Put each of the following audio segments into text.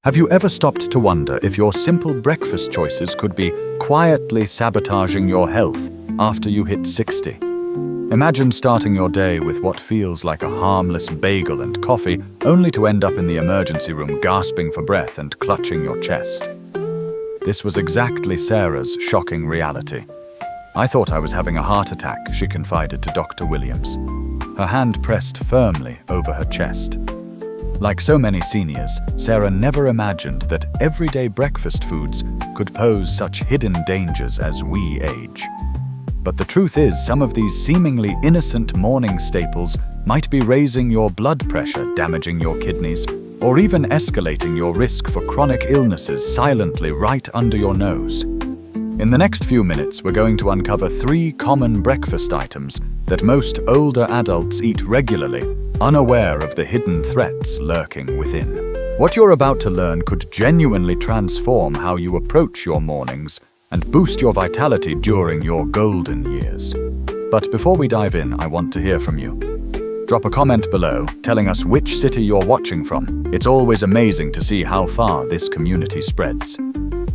Have you ever stopped to wonder if your simple breakfast choices could be quietly sabotaging your health after you hit 60? Imagine starting your day with what feels like a harmless bagel and coffee, only to end up in the emergency room gasping for breath and clutching your chest. This was exactly Sarah's shocking reality. "I thought I was having a heart attack," she confided to Dr. Williams, her hand pressed firmly over her chest. Like so many seniors, Sarah never imagined that everyday breakfast foods could pose such hidden dangers as we age. But the truth is, some of these seemingly innocent morning staples might be raising your blood pressure, damaging your kidneys, or even escalating your risk for chronic illnesses silently right under your nose. In the next few minutes, we're going to uncover 3 common breakfast items that most older adults eat regularly, unaware of the hidden threats lurking within. What you're about to learn could genuinely transform how you approach your mornings and boost your vitality during your golden years. But before we dive in, I want to hear from you. Drop a comment below telling us which city you're watching from. It's always amazing to see how far this community spreads.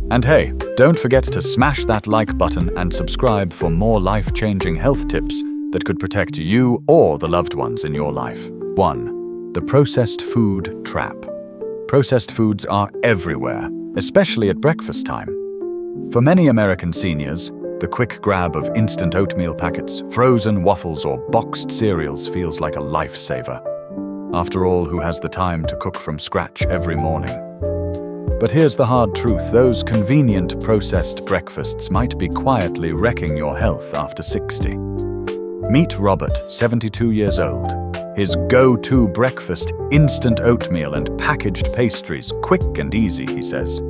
And hey, don't forget to smash that like button and subscribe for more life-changing health tips that could protect you or the loved ones in your life. 1. The processed food trap. Processed foods are everywhere, especially at breakfast time. For many American seniors, the quick grab of instant oatmeal packets, frozen waffles, or boxed cereals feels like a lifesaver. After all, who has the time to cook from scratch every morning? But here's the hard truth: those convenient processed breakfasts might be quietly wrecking your health after 60. Meet Robert, 72 years old. His go-to breakfast, instant oatmeal and packaged pastries, quick and easy, he says.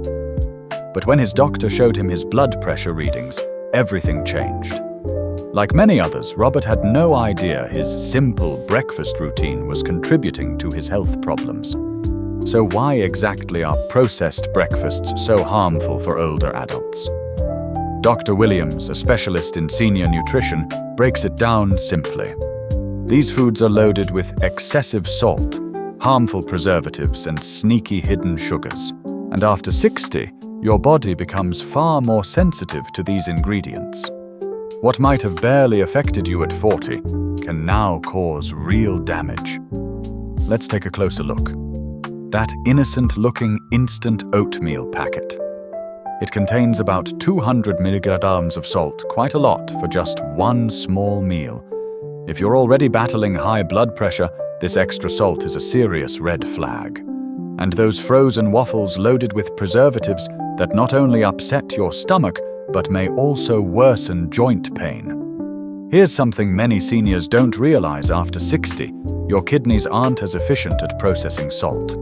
But when his doctor showed him his blood pressure readings, everything changed. Like many others, Robert had no idea his simple breakfast routine was contributing to his health problems. So why exactly are processed breakfasts so harmful for older adults? Dr. Williams, a specialist in senior nutrition, breaks it down simply. These foods are loaded with excessive salt, harmful preservatives, and sneaky hidden sugars. And after 60, your body becomes far more sensitive to these ingredients. What might have barely affected you at 40 can now cause real damage. Let's take a closer look. That innocent-looking instant oatmeal packet. It contains about 200 milligrams of salt, quite a lot for just one small meal. If you're already battling high blood pressure, this extra salt is a serious red flag. And those frozen waffles loaded with preservatives that not only upset your stomach, but may also worsen joint pain. Here's something many seniors don't realize: after 60, your kidneys aren't as efficient at processing salt.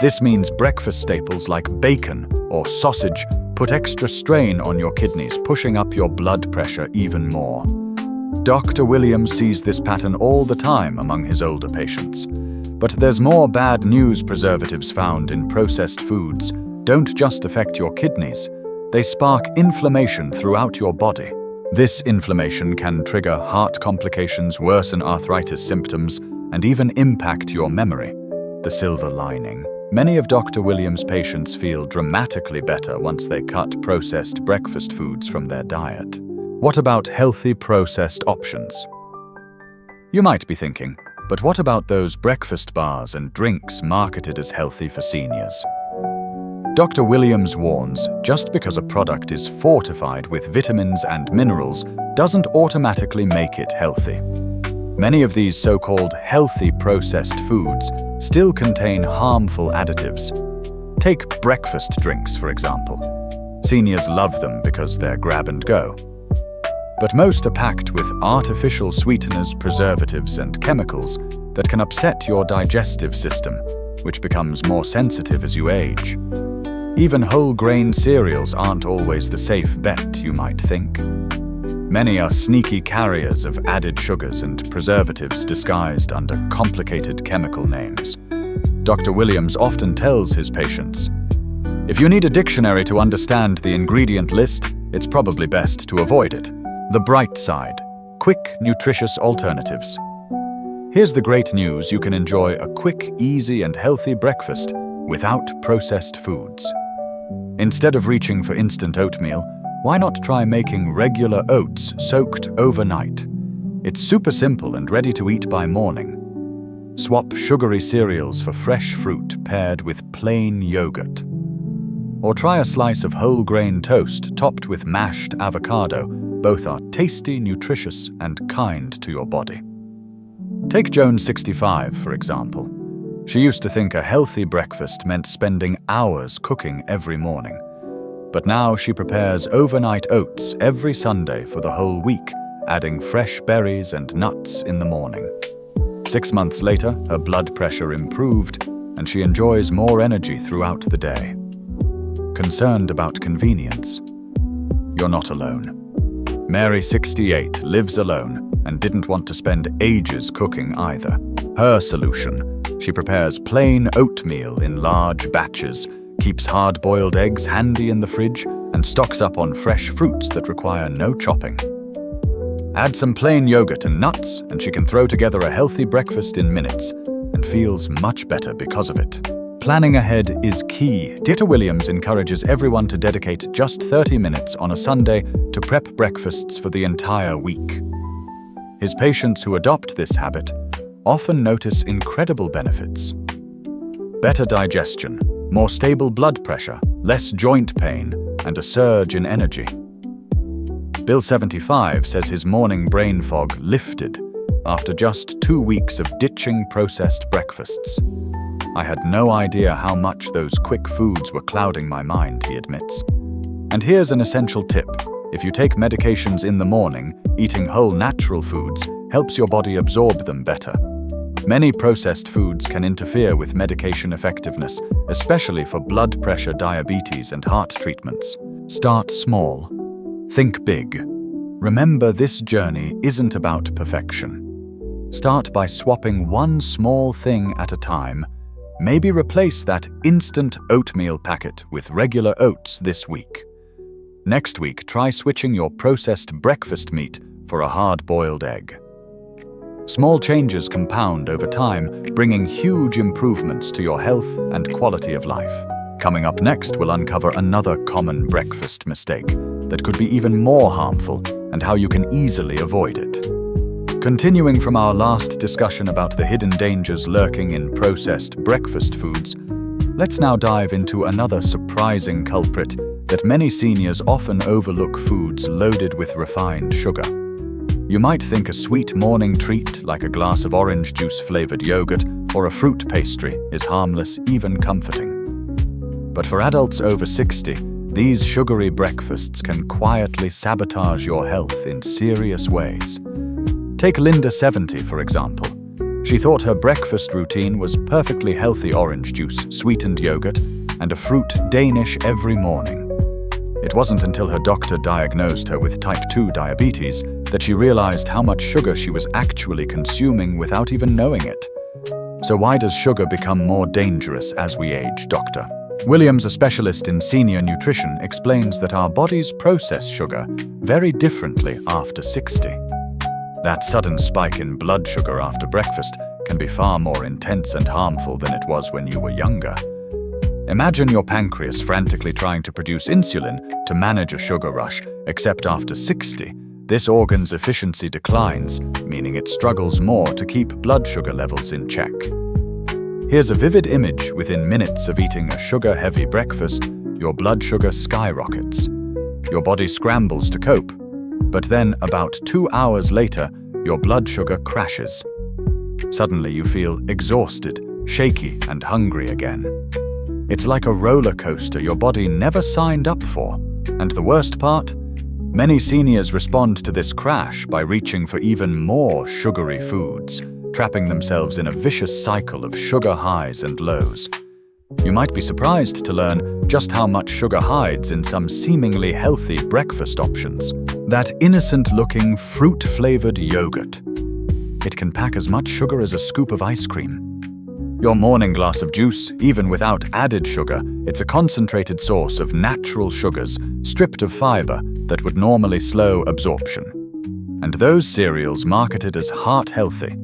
This means breakfast staples like bacon or sausage put extra strain on your kidneys, pushing up your blood pressure even more. Dr. Williams sees this pattern all the time among his older patients. But there's more bad news. Preservatives found in processed foods don't just affect your kidneys, they spark inflammation throughout your body. This inflammation can trigger heart complications, worsen arthritis symptoms, and even impact your memory. The silver lining: many of Dr. Williams' patients feel dramatically better once they cut processed breakfast foods from their diet. What about healthy processed options? You might be thinking, but what about those breakfast bars and drinks marketed as healthy for seniors? Dr. Williams warns, just because a product is fortified with vitamins and minerals doesn't automatically make it healthy. Many of these so-called healthy processed foods still contain harmful additives. Take breakfast drinks, for example. Seniors love them because they're grab and go. But most are packed with artificial sweeteners, preservatives, and chemicals that can upset your digestive system, which becomes more sensitive as you age. Even whole grain cereals aren't always the safe bet you might think. Many are sneaky carriers of added sugars and preservatives disguised under complicated chemical names. Dr. Williams often tells his patients, if you need a dictionary to understand the ingredient list, it's probably best to avoid it. The bright side: quick, nutritious alternatives. Here's the great news: you can enjoy a quick, easy, and healthy breakfast without processed foods. Instead of reaching for instant oatmeal, why not try making regular oats soaked overnight? It's super simple and ready to eat by morning. Swap sugary cereals for fresh fruit paired with plain yogurt. Or try a slice of whole grain toast topped with mashed avocado. Both are tasty, nutritious, and kind to your body. Take Joan, 65, for example. She used to think a healthy breakfast meant spending hours cooking every morning. But now she prepares overnight oats every Sunday for the whole week, adding fresh berries and nuts in the morning. 6 months later, her blood pressure improved, and she enjoys more energy throughout the day. Concerned about convenience? You're not alone. Mary, 68, lives alone and didn't want to spend ages cooking either. Her solution: she prepares plain oatmeal in large batches, keeps hard-boiled eggs handy in the fridge, and stocks up on fresh fruits that require no chopping. Add some plain yogurt and nuts, and she can throw together a healthy breakfast in minutes, and feels much better because of it. Planning ahead is key. Dr. Williams encourages everyone to dedicate just 30 minutes on a Sunday to prep breakfasts for the entire week. His patients who adopt this habit often notice incredible benefits. Better digestion, more stable blood pressure, less joint pain, and a surge in energy. Bill, 75, says his morning brain fog lifted after just 2 weeks of ditching processed breakfasts. I had no idea how much those quick foods were clouding my mind, he admits. And here's an essential tip. If you take medications in the morning, eating whole natural foods helps your body absorb them better. Many processed foods can interfere with medication effectiveness, especially for blood pressure, diabetes, and heart treatments. Start small. Think big. Remember, this journey isn't about perfection. Start by swapping one small thing at a time. Maybe replace that instant oatmeal packet with regular oats this week. Next week, try switching your processed breakfast meat for a hard-boiled egg. Small changes compound over time, bringing huge improvements to your health and quality of life. Coming up next, we'll uncover another common breakfast mistake that could be even more harmful and how you can easily avoid it. Continuing from our last discussion about the hidden dangers lurking in processed breakfast foods, let's now dive into another surprising culprit that many seniors often overlook: foods loaded with refined sugar. You might think a sweet morning treat like a glass of orange juice-flavored yogurt or a fruit pastry is harmless, even comforting. But for adults over 60, these sugary breakfasts can quietly sabotage your health in serious ways. Take Linda, 70, for example. She thought her breakfast routine was perfectly healthy: orange juice, sweetened yogurt, and a fruit Danish every morning. It wasn't until her doctor diagnosed her with type 2 diabetes that she realized how much sugar she was actually consuming without even knowing it. So why does sugar become more dangerous as we age, Dr. Williams, a specialist in senior nutrition, explains that our bodies process sugar very differently after 60. That sudden spike in blood sugar after breakfast can be far more intense and harmful than it was when you were younger. Imagine your pancreas frantically trying to produce insulin to manage a sugar rush, except after 60, this organ's efficiency declines, meaning it struggles more to keep blood sugar levels in check. Here's a vivid image: within minutes of eating a sugar-heavy breakfast, your blood sugar skyrockets. Your body scrambles to cope, but then about 2 hours later, your blood sugar crashes. Suddenly you feel exhausted, shaky, and hungry again. It's like a roller coaster your body never signed up for. And the worst part? Many seniors respond to this crash by reaching for even more sugary foods, trapping themselves in a vicious cycle of sugar highs and lows. You might be surprised to learn just how much sugar hides in some seemingly healthy breakfast options. That innocent-looking, fruit-flavored yogurt. It can pack as much sugar as a scoop of ice cream. Your morning glass of juice, even without added sugar, it's a concentrated source of natural sugars, stripped of fiber, that would normally slow absorption. And those cereals marketed as heart-healthy,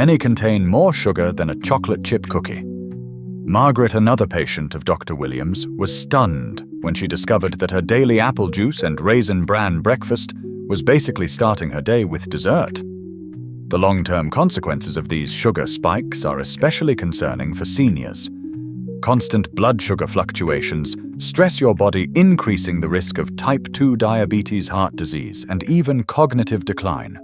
many contain more sugar than a chocolate chip cookie. Margaret, another patient of Dr. Williams, was stunned when she discovered that her daily apple juice and raisin bran breakfast was basically starting her day with dessert. The long-term consequences of these sugar spikes are especially concerning for seniors. Constant blood sugar fluctuations stress your body, increasing the risk of type 2 diabetes, heart disease, and even cognitive decline.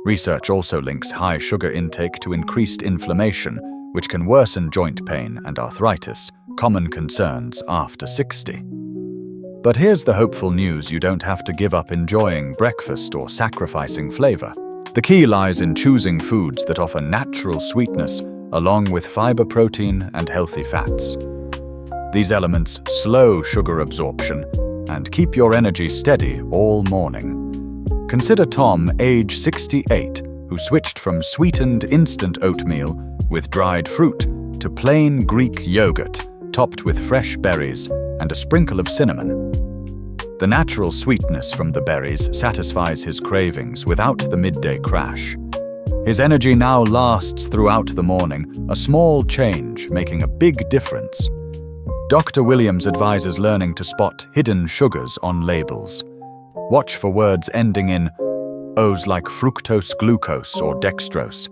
Research also links high sugar intake to increased inflammation, which can worsen joint pain and arthritis, common concerns after 60. But here's the hopeful news: you don't have to give up enjoying breakfast or sacrificing flavor. The key lies in choosing foods that offer natural sweetness, along with fiber, protein, and healthy fats. These elements slow sugar absorption and keep your energy steady all morning. Consider Tom, age 68, who switched from sweetened instant oatmeal with dried fruit to plain Greek yogurt topped with fresh berries and a sprinkle of cinnamon. The natural sweetness from the berries satisfies his cravings without the midday crash. His energy now lasts throughout the morning, a small change making a big difference. Dr. Williams advises learning to spot hidden sugars on labels. Watch for words ending in O's like fructose, glucose, or dextrose.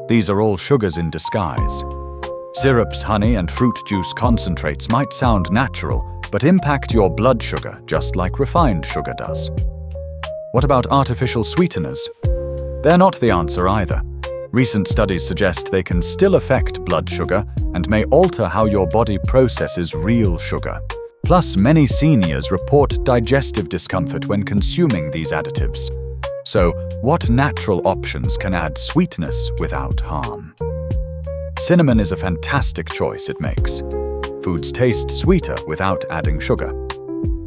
These are all sugars in disguise. Syrups, honey, and fruit juice concentrates might sound natural, but impact your blood sugar just like refined sugar does. What about artificial sweeteners? They're not the answer either. Recent studies suggest they can still affect blood sugar and may alter how your body processes real sugar. Plus, many seniors report digestive discomfort when consuming these additives. So, what natural options can add sweetness without harm? Cinnamon is a fantastic choice it makes. Foods taste sweeter without adding sugar.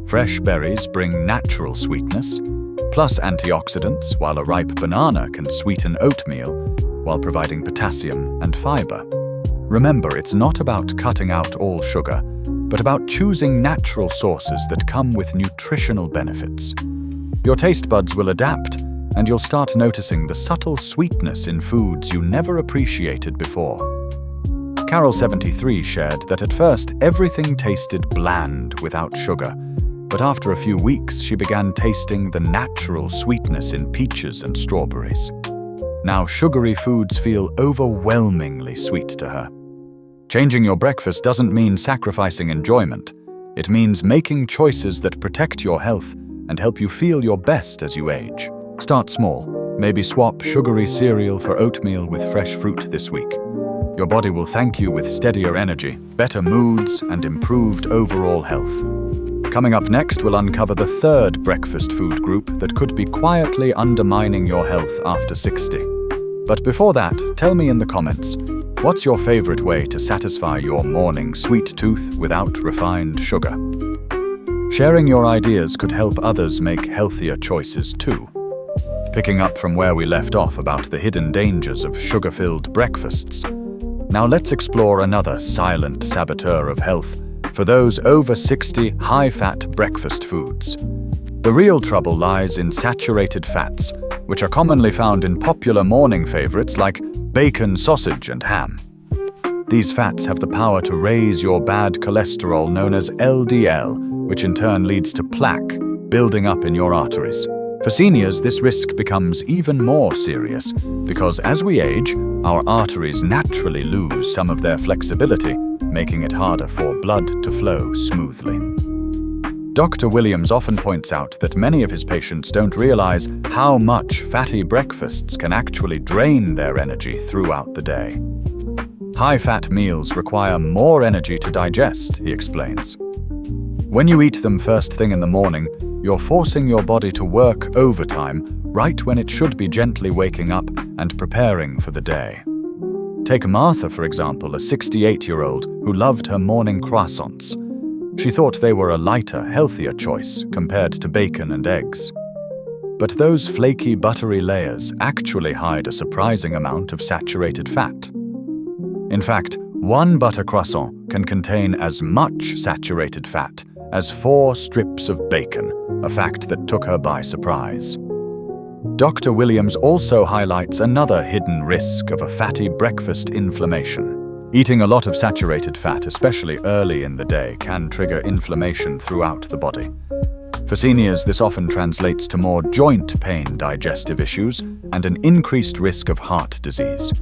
Fresh berries bring natural sweetness, plus antioxidants, while a ripe banana can sweeten oatmeal while providing potassium and fiber. Remember, it's not about cutting out all sugar, but about choosing natural sources that come with nutritional benefits. Your taste buds will adapt, and you'll start noticing the subtle sweetness in foods you never appreciated before. Carol, 73, shared that at first everything tasted bland without sugar, but after a few weeks she began tasting the natural sweetness in peaches and strawberries. Now sugary foods feel overwhelmingly sweet to her. Changing your breakfast doesn't mean sacrificing enjoyment. It means making choices that protect your health and help you feel your best as you age. Start small. Maybe swap sugary cereal for oatmeal with fresh fruit this week. Your body will thank you with steadier energy, better moods, and improved overall health. Coming up next, we'll uncover the third breakfast food group that could be quietly undermining your health after 60. But before that, tell me in the comments, what's your favorite way to satisfy your morning sweet tooth without refined sugar? Sharing your ideas could help others make healthier choices too. Picking up from where we left off about the hidden dangers of sugar-filled breakfasts, now let's explore another silent saboteur of health for those over 60 high-fat breakfast foods. The real trouble lies in saturated fats, which are commonly found in popular morning favorites like bacon, sausage, and ham. These fats have the power to raise your bad cholesterol known as LDL, which in turn leads to plaque building up in your arteries. For seniors, this risk becomes even more serious because as we age, our arteries naturally lose some of their flexibility, making it harder for blood to flow smoothly. Dr. Williams often points out that many of his patients don't realize how much fatty breakfasts can actually drain their energy throughout the day. High-fat meals require more energy to digest, he explains. When you eat them first thing in the morning, you're forcing your body to work overtime right when it should be gently waking up and preparing for the day. Take Martha, for example, a 68-year-old who loved her morning croissants. She thought they were a lighter, healthier choice compared to bacon and eggs. But those flaky, buttery layers actually hide a surprising amount of saturated fat. In fact, one butter croissant can contain as much saturated fat as 4 strips of bacon, a fact that took her by surprise. Dr. Williams also highlights another hidden risk of a fatty breakfast: inflammation. Eating a lot of saturated fat, especially early in the day, can trigger inflammation throughout the body. For seniors, this often translates to more joint pain, digestive issues, and an increased risk of heart disease.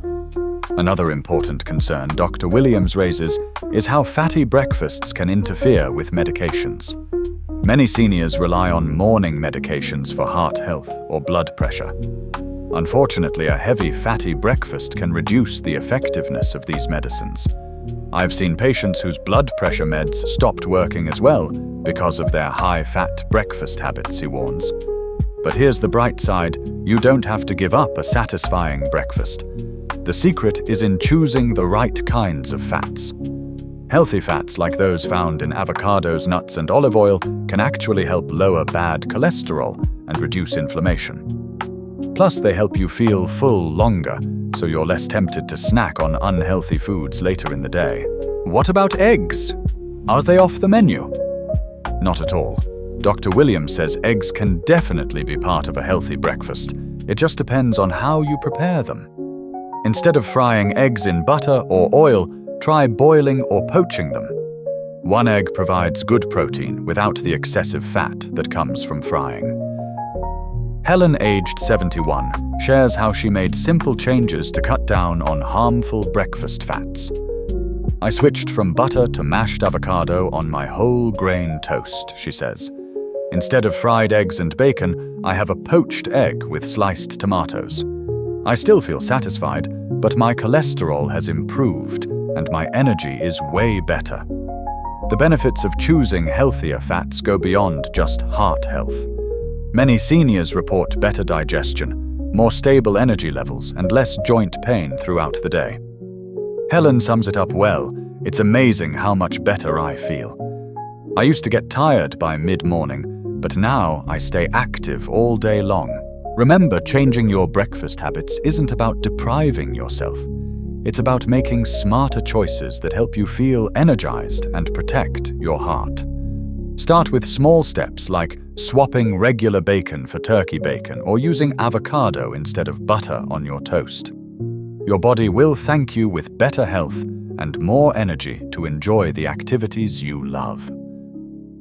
Another important concern Dr. Williams raises is how fatty breakfasts can interfere with medications. Many seniors rely on morning medications for heart health or blood pressure. Unfortunately, a heavy fatty breakfast can reduce the effectiveness of these medicines. I've seen patients whose blood pressure meds stopped working as well because of their high-fat breakfast habits, he warns. But here's the bright side: you don't have to give up a satisfying breakfast. The secret is in choosing the right kinds of fats. Healthy fats, like those found in avocados, nuts, and olive oil, can actually help lower bad cholesterol and reduce inflammation. Plus, they help you feel full longer, so you're less tempted to snack on unhealthy foods later in the day. What about eggs? Are they off the menu? Not at all. Dr. Williams says eggs can definitely be part of a healthy breakfast. It just depends on how you prepare them. Instead of frying eggs in butter or oil, try boiling or poaching them. One egg provides good protein without the excessive fat that comes from frying. Helen, aged 71, shares how she made simple changes to cut down on harmful breakfast fats. I switched from butter to mashed avocado on my whole grain toast, she says. Instead of fried eggs and bacon, I have a poached egg with sliced tomatoes. I still feel satisfied, but my cholesterol has improved and my energy is way better. The benefits of choosing healthier fats go beyond just heart health. Many seniors report better digestion, more stable energy levels, and less joint pain throughout the day. Helen sums it up well: "It's amazing how much better I feel. I used to get tired by mid-morning, but now I stay active all day long." Remember, changing your breakfast habits isn't about depriving yourself. It's about making smarter choices that help you feel energized and protect your heart. Start with small steps like swapping regular bacon for turkey bacon or using avocado instead of butter on your toast. Your body will thank you with better health and more energy to enjoy the activities you love.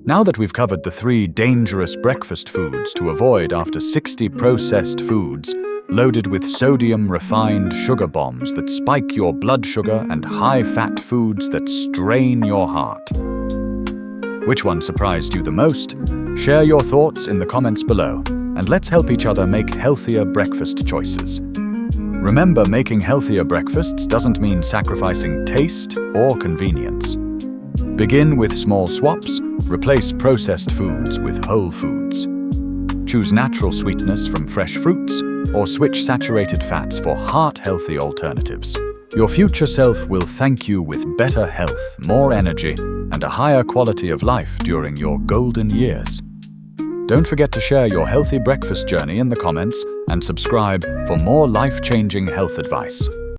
Now that we've covered the 3 dangerous breakfast foods to avoid after 60 processed foods loaded with sodium refined sugar bombs that spike your blood sugar and high-fat foods that strain your heart, which one surprised you the most? Share your thoughts in the comments below, and let's help each other make healthier breakfast choices. Remember, making healthier breakfasts doesn't mean sacrificing taste or convenience. Begin with small swaps, replace processed foods with whole foods. Choose natural sweetness from fresh fruits, or switch saturated fats for heart-healthy alternatives. Your future self will thank you with better health, more energy, and a higher quality of life during your golden years. Don't forget to share your healthy breakfast journey in the comments and subscribe for more life-changing health advice.